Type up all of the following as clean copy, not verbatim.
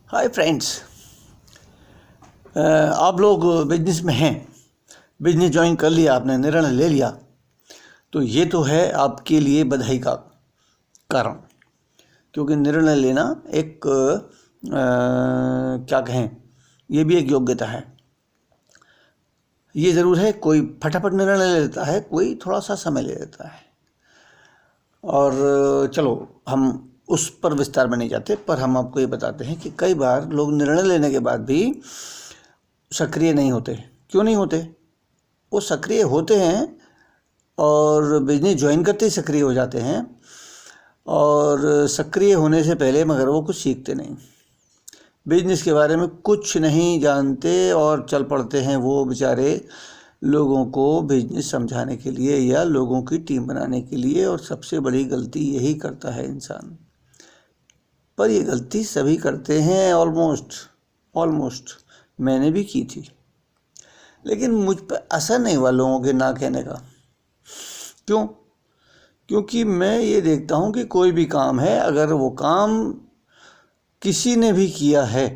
Hi friends, आप लोग business में हैं, बिजनेस ज्वाइन कर लिया, आपने निर्णय ले लिया, तो ये तो है आपके लिए बधाई का कारण। क्योंकि निर्णय लेना एक क्या कहें, ये भी एक योग्यता है। ये ज़रूर है, कोई फटाफट निर्णय ले लेता है, कोई थोड़ा सा समय ले लेता है। और चलो हम उस पर विस्तार में नहीं जाते, पर हम आपको ये बताते हैं कि कई बार लोग निर्णय लेने के बाद भी सक्रिय नहीं होते। क्यों नहीं होते? वो सक्रिय होते हैं और बिजनेस ज्वाइन करते ही सक्रिय हो जाते हैं, और सक्रिय होने से पहले मगर वो कुछ सीखते नहीं, बिजनेस के बारे में कुछ नहीं जानते और चल पड़ते हैं वो बेचारे लोगों को बिजनेस समझाने के लिए या लोगों की टीम बनाने के लिए। और सबसे बड़ी गलती यही करता है इंसान। पर ये गलती सभी करते हैं, ऑलमोस्ट मैंने भी की थी, लेकिन मुझ पर असर नहीं हुआ लोगों के ना कहने का। क्यों? क्योंकि मैं ये देखता हूँ कि कोई भी काम है, अगर वो काम किसी ने भी किया है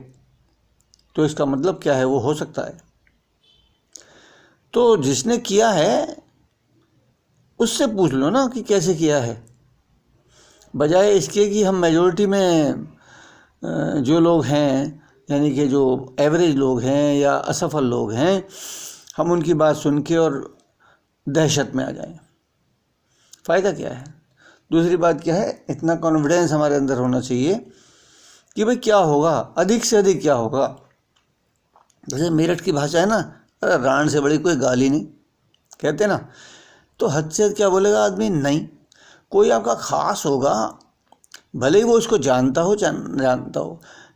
तो इसका मतलब क्या है, वो हो सकता है। तो जिसने किया है उससे पूछ लो ना कि कैसे किया है, बजाय इसके कि हम मेजॉरिटी में जो लोग हैं, यानी कि जो एवरेज लोग हैं या असफल लोग हैं, हम उनकी बात सुन के और दहशत में आ जाएं। फ़ायदा क्या है? दूसरी बात क्या है, इतना कॉन्फिडेंस हमारे अंदर होना चाहिए कि भाई क्या होगा, अधिक से अधिक क्या होगा। जैसे मेरठ की भाषा है ना, अरे रान से बड़ी कोई गाली नहीं, कहते ना। तो हद से हद क्या बोलेगा आदमी? नहीं। कोई आपका खास होगा, भले ही वो उसको जानता हो, क्या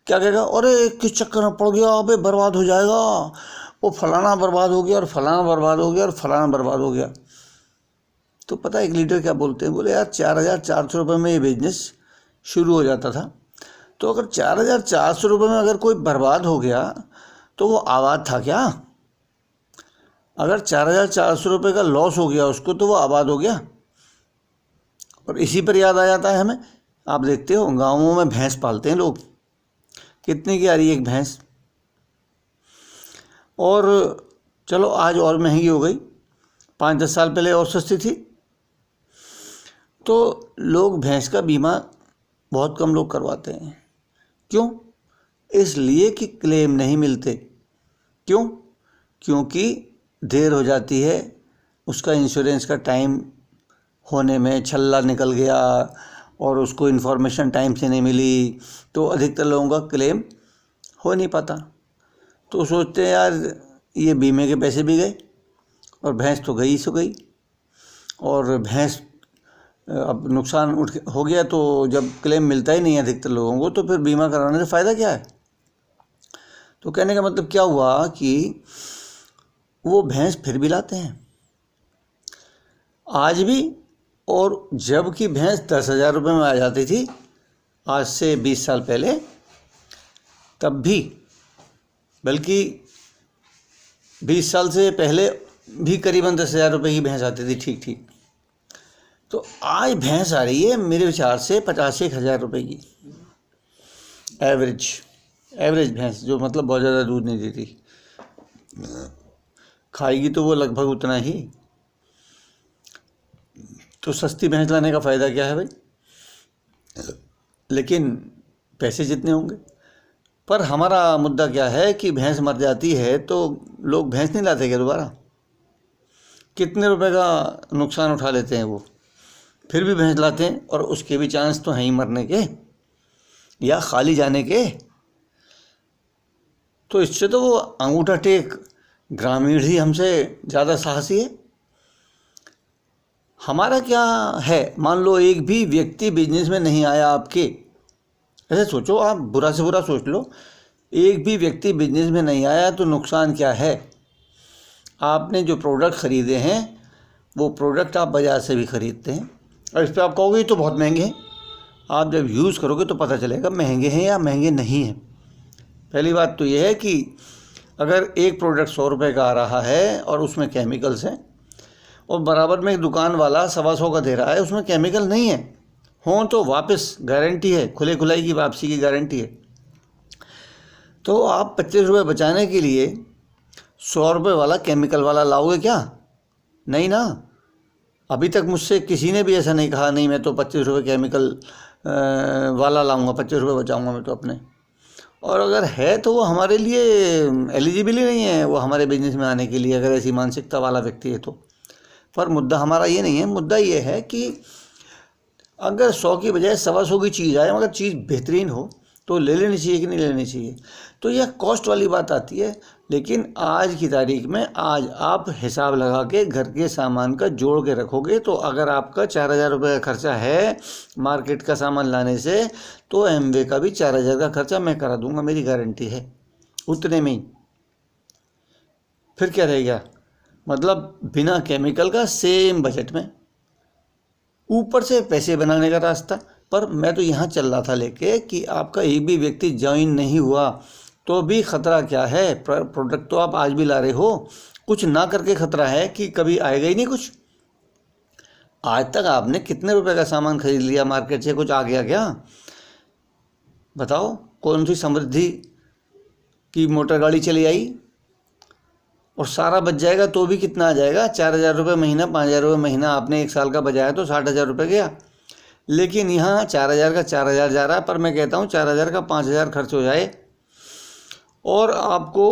कहेगा? अरे किस चक्कर में पड़ गया, अबे बर्बाद हो जाएगा, वो फलाना बर्बाद हो गया और फलाना बर्बाद हो गया और फलाना बर्बाद हो गया। तो पता है एक लीडर क्या बोलते हैं? बोले यार 4,400 रुपये में ये बिजनेस शुरू हो जाता था, तो अगर 4,400 रुपये में अगर कोई बर्बाद हो गया तो वो आबाद था क्या? अगर 4,400 रुपये का लॉस हो गया उसको, तो वो आबाद हो गया। और इसी पर याद आ जाता है हमें, आप देखते हो गाँवों में भैंस पालते हैं लोग, कितने की आ रही है एक भैंस? और चलो आज और महंगी हो गई, 5-10 साल पहले और सस्ती थी। तो लोग भैंस का बीमा बहुत कम लोग करवाते हैं। क्यों? इसलिए कि क्लेम नहीं मिलते। क्यों? क्योंकि देर हो जाती है, उसका इंश्योरेंस का टाइम होने में छल्ला निकल गया और उसको इन्फॉर्मेशन टाइम से नहीं मिली, तो अधिकतर लोगों का क्लेम हो नहीं पाता। तो सोचते हैं यार ये बीमे के पैसे भी गए और भैंस तो गई सो गई, और भैंस अब नुकसान हो गया, तो जब क्लेम मिलता ही नहीं है अधिकतर लोगों को, तो फिर बीमा कराने से फ़ायदा क्या है? तो कहने का मतलब क्या हुआ कि वो भैंस फिर भी लाते हैं आज भी। और जब कि भैंस 10,000 रुपये में आ जाती थी आज से 20 साल पहले, तब भी, बल्कि 20 साल से पहले भी करीबन 10,000 रुपये की भैंस आती थी, ठीक। तो आज भैंस आ रही है मेरे विचार से 50,000 रुपये की एवरेज भैंस, जो मतलब बहुत ज़्यादा दूध नहीं देती, खाएगी तो वो लगभग उतना ही। तो सस्ती भैंस लाने का फ़ायदा क्या है भाई? लेकिन पैसे जितने होंगे। पर हमारा मुद्दा क्या है कि भैंस मर जाती है तो लोग भैंस नहीं लाते क्या दोबारा? कितने रुपए का नुकसान उठा लेते हैं वो, फिर भी भैंस लाते हैं, और उसके भी चांस तो हैं ही मरने के या खाली जाने के। तो इससे तो वो अंगूठा टेक ग्रामीण ही हमसे ज़्यादा साहसी है। हमारा क्या है? मान लो एक भी व्यक्ति बिजनेस में नहीं आया आपके, ऐसे सोचो, आप बुरा से बुरा सोच लो, एक भी व्यक्ति बिजनेस में नहीं आया तो नुकसान क्या है? आपने जो प्रोडक्ट ख़रीदे हैं वो प्रोडक्ट आप बाज़ार से भी ख़रीदते हैं, और इस पर आप कहोगे तो बहुत महंगे हैं। आप जब यूज़ करोगे तो पता चलेगा महंगे हैं या महंगे नहीं हैं। पहली बात तो ये है कि अगर एक प्रोडक्ट 100 रुपये का आ रहा है और उसमें केमिकल्स हैं, और बराबर में एक दुकान वाला 125 का दे रहा है, उसमें केमिकल नहीं है, हों तो वापस गारंटी है, खुले खुलाई की वापसी की गारंटी है। तो आप 25 रुपये बचाने के लिए 100 रुपये वाला केमिकल वाला लाओगे क्या? नहीं ना। अभी तक मुझसे किसी ने भी ऐसा नहीं कहा नहीं मैं तो 25 रुपये केमिकल वाला लाऊंगा, 25 रुपये बचाऊंगा मैं तो अपने। और अगर है तो वो हमारे लिए एलिजिबल ही नहीं है, वो हमारे बिजनेस में आने के लिए, अगर ऐसी मानसिकता वाला व्यक्ति है तो। पर मुद्दा हमारा ये नहीं है, मुद्दा ये है कि अगर 100 की बजाय 125 की चीज़ आए मगर चीज़ बेहतरीन हो तो ले लेनी चाहिए कि नहीं लेनी चाहिए। तो यह कॉस्ट वाली बात आती है। लेकिन आज की तारीख में आज आप हिसाब लगा के घर के सामान का जोड़ के रखोगे तो अगर आपका 4,000 रुपये का खर्चा है मार्केट का सामान लाने से, तो एमवे का भी 4,000 का खर्चा मैं करा दूंगा, मेरी गारंटी है, उतने में ही। फिर क्या रह गया? मतलब बिना केमिकल का सेम बजट में, ऊपर से पैसे बनाने का रास्ता। पर मैं तो यहाँ चल रहा था लेके कि आपका एक भी व्यक्ति ज्वाइन नहीं हुआ तो भी खतरा क्या है? प्रोडक्ट तो आप आज भी ला रहे हो, कुछ ना करके खतरा है कि कभी आएगा ही नहीं कुछ। आज तक आपने कितने रुपए का सामान खरीद लिया मार्केट से, कुछ आ गया क्या? बताओ, कौन सी समृद्धि की मोटर गाड़ी चली आई और सारा बच जाएगा तो भी कितना आ जाएगा? 4,000 रुपये महीना, 5,000 रुपये महीना आपने 1 साल का बचाया तो 60,000 रुपये गया। लेकिन यहाँ 4,000 का 4,000 जा रहा है। पर मैं कहता हूँ 4,000 का 5,000 खर्च हो जाए और आपको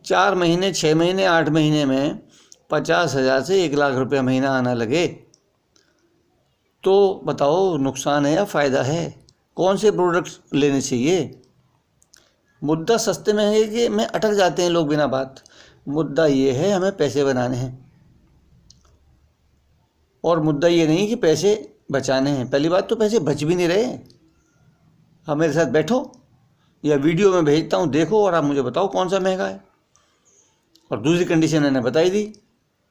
4 महीने, 6 महीने, 8 महीने में 50,000 से 1 लाख रुपये महीना आना लगे तो बताओ नुकसान है या फ़ायदा है? कौन से प्रोडक्ट्स लेने चाहिए? मुद्दा सस्ते में है कि में अटक जाते हैं लोग बिना बात। मुद्दा ये है हमें पैसे बनाने हैं, और मुद्दा ये नहीं कि पैसे बचाने हैं। पहली बात तो पैसे बच भी नहीं रहे। आप मेरे साथ बैठो या वीडियो में भेजता हूँ देखो और आप मुझे बताओ कौन सा महंगा है। और दूसरी कंडीशन मैंने बताई दी,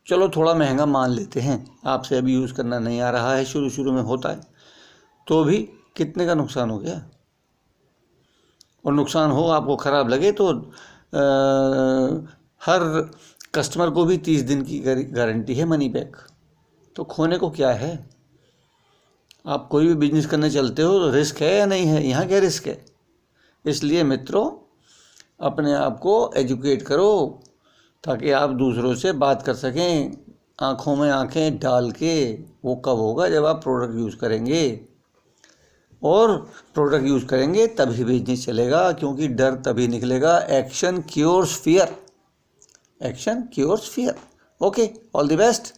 चलो थोड़ा महंगा मान लेते हैं, आपसे अभी यूज़ करना नहीं आ रहा है, शुरू शुरू में होता है, तो भी कितने का नुकसान हो गया। और नुकसान हो आपको ख़राब लगे तो हर कस्टमर को भी 30 दिन की गारंटी है मनी बैक। तो खोने को क्या है? आप कोई भी बिजनेस करने चलते हो तो रिस्क है या नहीं है? यहाँ क्या रिस्क है? इसलिए मित्रों, अपने आप को एजुकेट करो ताकि आप दूसरों से बात कर सकें, आँखों में आँखें डाल के। वो कब होगा? जब आप प्रोडक्ट यूज़ करेंगे, और प्रोडक्ट यूज़ करेंगे तभी बिजनेस चलेगा, क्योंकि डर तभी निकलेगा। Action cures fear, action cures fear. Okay, all the best.